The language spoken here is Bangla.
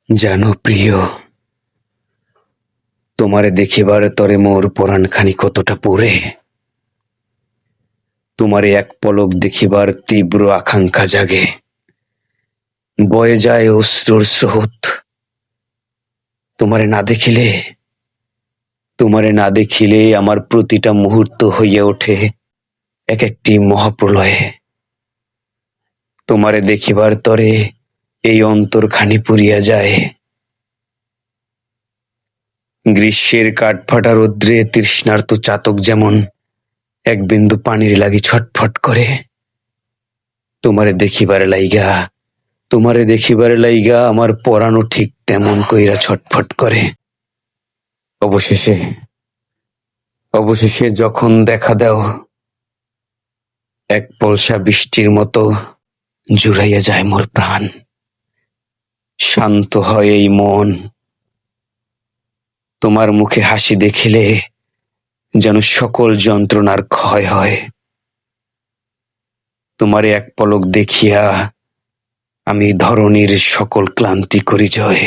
জানো প্রিয়, তোমারে দেখিবার তরে মোর পরাণখানি কতটা পুরে। তোমারে এক পলক দেখিবার তীব্র আকাঙ্ক্ষা জাগে, বয়ে যায় অশ্রুর স্রোত। তোমারে না দেখিলে, তোমারে না দেখিলে আমার প্রতিটা মুহূর্ত হইয়া ওঠে এক একটি মহাপ্রলয়ে। তোমারে দেখিবার তরে এই অন্তরখানি পুরিয়া যায়। গ্রীষ্মের কাঠফাটা রৌদ্রে তৃষ্ণার্ত চাতক যেমন এক বিন্দু পানির লাগি ছটফট করে, তোমারে দেখিবার লাইগা, তোমারে দেখিবার লাইগা আমার পরাণও ঠিক তেমন কইরা ছটফট করে। অবশেষে অবশেষে যখন দেখা দাও, এক পলসা বৃষ্টির মতো জুড়াইয়া যায় মোর প্রাণ। শান্ত হয় এই মন, তোমার মুখে হাসি দেখিলে যেন সকল যন্ত্রণার ক্ষয় হয়। তোমারে এক পলক দেখিয়া আমি ধরণীর সকল ক্লান্তি করি জয়।